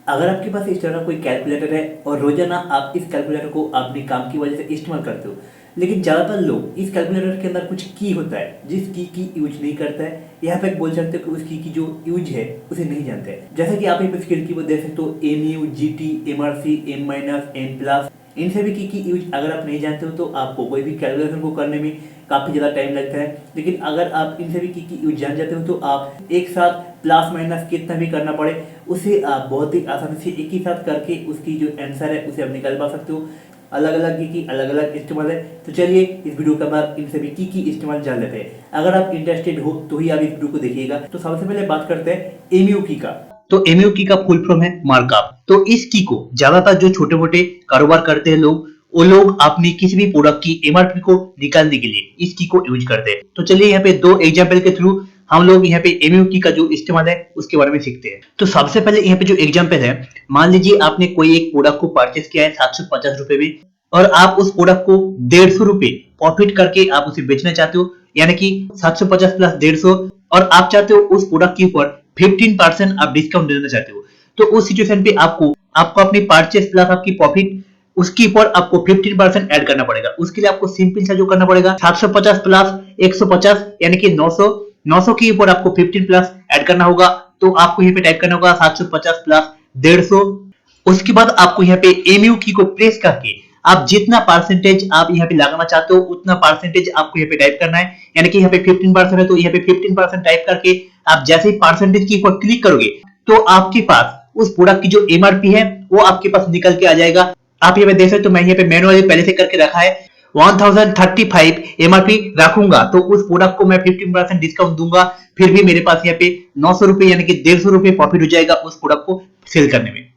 अगर आपके पास इस तरह का कोई कैलकुलेटर है और रोजाना आप इस कैलकुलेटर को अपने काम की वजह से इस्तेमाल करते हो, लेकिन ज़्यादातर लोग इस कैलकुलेटर के अंदर कुछ की होता है जिस की यूज नहीं करता है, यहाँ पे बोल सकते हो कि उस की जो यूज है उसे नहीं जानते हैं। जैसे कि आप यहाँ पे स्क्रीन की देख सकते हो MU, GT, MRC, M-, M+, इन सभी की यूज अगर आप नहीं जानते हो तो आपको कोई भी कैलकुलेशन को करने में काफ़ी ज़्यादा टाइम लगता है। लेकिन अगर आप इन सभी की यूज जान जाते हो तो आप एक साथ प्लस माइनस कितना भी करना पड़े उसे आप बहुत ही आसानी से एक ही साथ करके उसकी जो आंसर है उसे आप निकाल पा सकते हो। अलग अलग की अलग अलग इस्तेमाल है। तो चलिए इस वीडियो के बाद इन सभी की इस्तेमाल जान लेते हैं। अगर आप इंटरेस्टेड हो तो ही आप इस वीडियो को देखिएगा। तो सबसे पहले बात करते हैं एमयू की का। तो एमयू की का फुल फॉर्म है मार्कअप। तो इस की को ज्यादातर जो छोटे मोटे कारोबार करते हैं लोग, वो लोग अपनी किसी भी प्रोडक्ट की एमआरपी को निकालने के लिए इस की को यूज करते हैं। तो चलिए यहाँ पे दो एग्जाम्पल के थ्रू हम लोग यहाँ पे एमयू की का जो इस्तेमाल है उसके बारे में सीखते हैं। तो सबसे पहले यहाँ पे जो एग्जाम्पल है, मान लीजिए आपने कोई एक प्रोडक्ट को परचेस किया है 750 रुपए में और आप उस प्रोडक्ट को 150 रुपए प्रॉफिट करके आप उसे बेचना चाहते हो, यानी कि 750 प्लस 150, और आप चाहते हो उस प्रोडक्ट के ऊपर 15% आप डिस्काउंट देना चाहते हो। तो उस सिचुएशन पे आपको आपको अपनी परचेस प्लस आपकी प्रॉफिट उसके ऊपर आपको 15% ऐड करना पड़ेगा। उसके लिए आपको सिंपल सा जो करना पड़ेगा, 750 प्लस 150 यानी कि 900, 900 के ऊपर आपको 15 प्लस ऐड करना होगा। तो आपको यहाँ पे टाइप करना होगा 750 प्लस 150। उसके बाद आपको यहाँ पे एमयू की को प्रेस करके आप जितना परसेंटेज आप यहाँ पे लगाना चाहते हो उतना परसेंटेज आपको यहाँ पे टाइप करना है। यानी कि यहाँ पे 15% है तो यहाँ पे 15% टाइप करके आप जैसे ही परसेंटेज की ऊपर क्लिक करोगे तो आपके पास उस प्रोडक्ट की जो एमआरपी है वो आपके पास निकल के आ जाएगा। आप यहाँ पे देख सकते हो, मैं यहाँ पे मैनुअली पहले से करके रखा है। 1035 एमआरपी रखूंगा तो उस प्रोडक्ट को मैं 15% डिस्काउंट दूंगा, फिर भी मेरे पास यहाँ पे 900 रुपए यानी कि 150 रुपए प्रॉफिट हो जाएगा उस प्रोडक्ट को सेल करने में।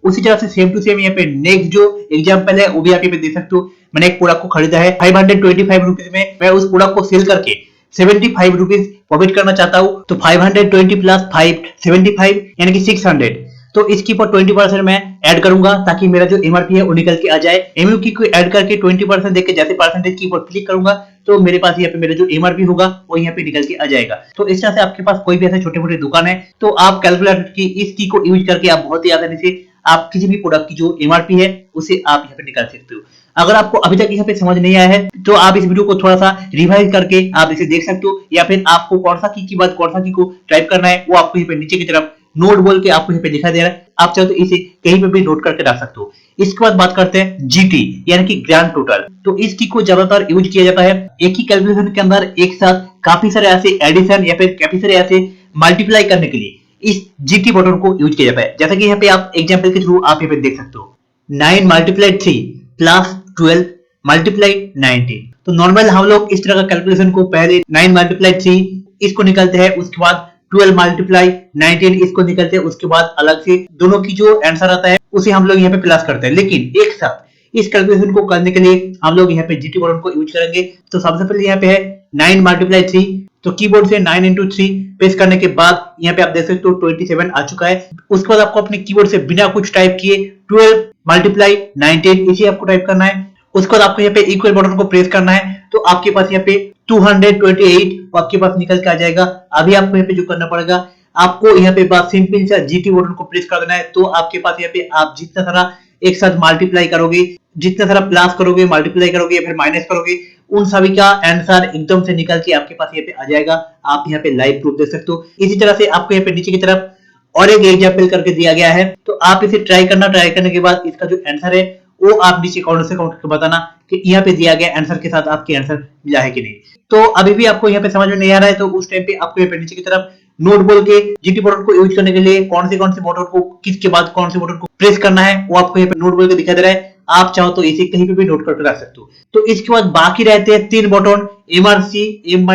उसी तरह से सेम टू सेम यहाँ पे नेक्स्ट जो एग्जांपल है वो भी आप यहाँ पे देख सकते हो। मैंने एक प्रोडक्ट को खरीदा है 525 रुपीज में, मैं उस प्रोडक्ट को सेल करके 75 रुपीज प्रॉफिट करना चाहता हूँ। तो 520 प्लस 575 यानी कि 600। तो इसके ऊपर 20% मैं ऐड करूंगा ताकि मेरा जो एमआरपी है वो निकल के आ जाए। एमयू की को ऐड करके 20% देके जैसे परसेंटेज के ऊपर क्लिक करूंगा तो मेरे पास यहाँ पे मेरा जो एमआरपी होगा वो यहाँ पे निकल के आ जाएगा। तो इस तरह से आपके पास कोई भी ऐसे छोटे मोटे दुकान है तो आप कैलकुलेटर की इस की को यूज करके आप बहुत ही आसानी से आप किसी भी प्रोडक्ट की जो एमआरपी है उसे आप यहाँ पे निकाल सकते हो। अगर आपको अभी तक यहाँ पे समझ नहीं आया है तो आप इस वीडियो को थोड़ा सा रिवाइज करके आप इसे देख सकते हो, या फिर आपको कौन सा की बाद कौन सा की को टाइप करना है वो आपको यहाँ पे नीचे की तरफ नोट बोल के आपको यहाँ पे दिखा दे रहा है। आप चाहो तो इसे कहीं पे भी नोट करके रख सकते हो। इसके बाद बात करते हैं जीटी यानी कि ग्रैंड टोटल। तो इस की को ज्यादातर यूज किया जाता है एक ही कैलकुलेशन के अंदर एक साथ काफी सारे ऐसे एडिशन या फिर काफी सारे ऐसे मल्टीप्लाई करने के लिए इस जीटी बटन को यूज किया जाता है। जैसा कि यहाँ पे आप एग्जांपल के थ्रू आप यहाँ पे देख सकते हो 9 मल्टीप्लाई 3 प्लस 12 मल्टीप्लाई 19। तो नॉर्मल हम लोग इस तरह का कैलकुलेशन को पहले 9 मल्टीप्लाई 3 इसको निकालते हैं, उसके बाद 12 मल्टीप्लाई 19 इसको निकलते हैं, उसके बाद अलग से दोनों की जो आंसर आता है उसे हम लोग यहाँ पे प्लस करते हैं। लेकिन एक साथ इस कैलकुलेशन को करने के लिए हम लोग यहाँ पे जीटी बटन को यूज करेंगे। तो सबसे पहले यहाँ पे है 9 मल्टीप्लाई 3, तो कीबोर्ड से 9 into 3 पेस्ट करने के बाद यहाँ पे आप देख सकते हो 27 आ चुका है। उसके बाद आपको अपने कीबोर्ड से बिना कुछ टाइप किए 12 मल्टीप्लाई 19 इसे आपको टाइप करना है। उसके बाद आपको यहाँ पे इक्वल बटन को प्रेस करना है तो आपके पास यहाँ पे 228 आपके पास निकल के आ जाएगा। अभी आपको यहाँ पे जो करना पड़ेगा, आपको यहाँ पे बस सिंपल सा जीटी बटन को प्रेस कर देना है। तो आपके पास यहाँ पे आप जितना सारा एक साथ मल्टीप्लाई करोगे, जितना सारा प्लस करोगे, मल्टीप्लाई करोगे या फिर माइनस करोगे, उन सभी का आंसर एकदम से निकल के आपके पास यहाँ पे आ जाएगा। आप यहाँ पे लाइव प्रूफ देख सकते हो। इसी तरह से आपको यहाँ पे नीचे की तरफ और एक एग्जाम्पल करके दिया गया है, तो आप इसे ट्राई करना। ट्राई करने के बाद इसका जो आंसर है वो आप नीचे कमेंट से कमेंट करके बताना कि यहाँ पे दिया गया आंसर के साथ आपके आंसर मिला है कि नहीं। तो अभी भी आपको यहाँ पे समझ में नहीं आ रहा है तो उस टाइम पे आपको यहाँ पे नीचे की तरफ नोट बोल के जीटी बटन को यूज करने के लिए कौन से बटन को किसके बाद कौन से बटन को प्रेस करना है वो आपको यहाँ पे नोट बोल के दिखा दे रहा है। आप चाहो तो इसे कहीं पे भी नोट करके रख सकते हो। तो इसके बाद बाकी रहते हैं 3 बटन, एमआरसी, M-,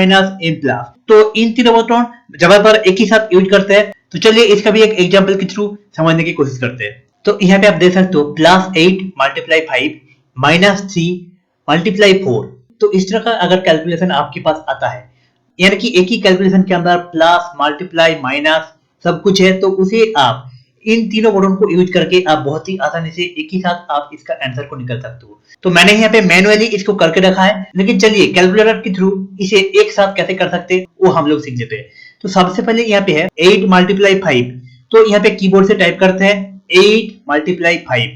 M+। तो इन तीनों बटन ज्यादातर एक ही साथ यूज करते हैं। तो चलिए इसका भी एक एग्जांपल के थ्रू समझने की कोशिश करते हैं। तो यहाँ पे आप देख सकते हो +8 मल्टीप्लाई 5 -3 मल्टीप्लाई 4। तो इस तरह का अगर कैलकुलेशन आपके पास आता है, यानी कि एक ही कैलकुलेशन के अंदर प्लस मल्टीप्लाई माइनस सब कुछ है, तो उसे आप इन तीनों बटन को यूज करके आप बहुत ही आसानी से एक ही साथ आप इसका आंसर को निकल सकते हो। तो मैंने यहाँ पे मैनुअली इसको करके रखा है, लेकिन चलिए कैलकुलेटर के थ्रू इसे एक साथ कैसे कर सकते हैं वो हम लोग सीख लेते हैं। तो सबसे पहले यहाँ पे है 8 मल्टीप्लाई 5 तो यहाँ पे कीबोर्ड से टाइप करते हैं 8 मल्टीप्लाई 5।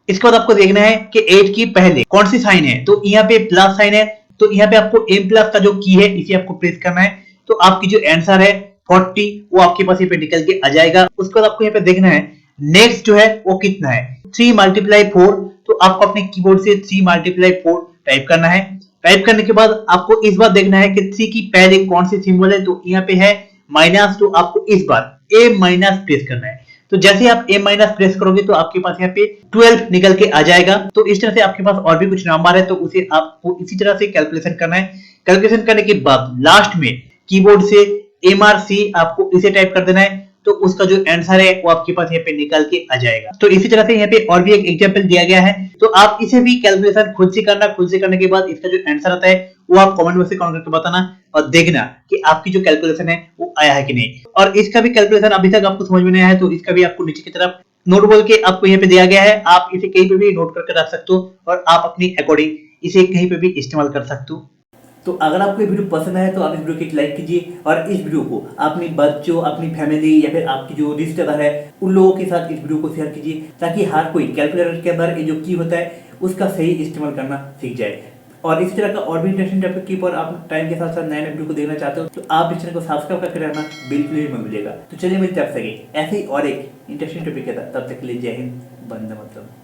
इसके बाद आपको देखना है कि 8 की पहले कौन सी साइन है, तो यहाँ पे प्लस साइन है, तो यहाँ पे आपको M प्लस का जो की है इसे आपको प्रेस करना है, तो आपकी जो आंसर है 40 वो आपके पास यहाँ पे निकल के आ जाएगा। उसके बाद आपको यहाँ पे देखना है नेक्स्ट जो है वो कितना है, 3 मल्टीप्लाई 4, तो आपको अपने कीबोर्ड से 3 मल्टीप्लाई 4 टाइप करना है। टाइप करने के बाद आपको इस बार देखना है कि 3 की पहले कौन सी सिंबल है, तो यहाँ पे है माइनस, तो आपको इस बार A माइनस प्रेस करना है। तो जैसे आप A माइनस प्रेस करोगे तो आपके पास यहाँ पे 12 निकल के आ जाएगा। तो इस तरह से आपके पास और भी कुछ नंबर है तो उसे आपको इसी तरह से कैलकुलेशन करना है। कैलकुलेशन करने के बाद लास्ट में कीबोर्ड से MRC आपको इसे टाइप कर देना है, तो उसका जो आंसर है वो आपके पास यहाँ पे निकल के आ जाएगा। तो इसी तरह से यहाँ पे और भी एक एग्जांपल दिया गया है, तो आप इसे भी कैलकुलेशन खुद से करना। खुद से करने के बाद इसका जो आंसर आता है वो आप कमेंट बॉक्स में कमेंट करके बताना और देखना कि आपकी जो कैलकुलेशन है वो आया है कि नहीं। और इसका भी कैलकुलेशन अभी तक आपको समझ में नहीं आया है तो इसका भी आपको नीचे की तरफ नोट बोल के आपको यहाँ पे दिया गया है, आप इसे कहीं पे भी नोट करके रख सकते हो और आप अपनी अकॉर्डिंग इसे कहीं पे भी इस्तेमाल कर सकते हो। तो अगर आपको ये वीडियो पसंद आए तो आप इस वीडियो को एक लाइक कीजिए और इस वीडियो को अपने बच्चों, अपनी फैमिली या फिर आपकी जो रिश्तेदार है उन लोगों के साथ इस वीडियो को शेयर कीजिए, ताकि हर कोई कैलकुलेटर के अंदर ये जो की होता है उसका सही इस्तेमाल करना सीख जाए। और इसी तरह का और भी इंटरेस्टिंग टॉपिक के ऊपर आप टाइम के साथ साथ नए वीडियो को देखना चाहते हो तो आप इस चैनल को सब्सक्राइब करके रहना बिल्कुल भी मत भूलिएगा। तो चलिए मिलते हैं आपसे ऐसे ही और एक इंटरेस्टिंग टॉपिक के साथ, तब तक के लिए जय हिंद, वंदे मातरम।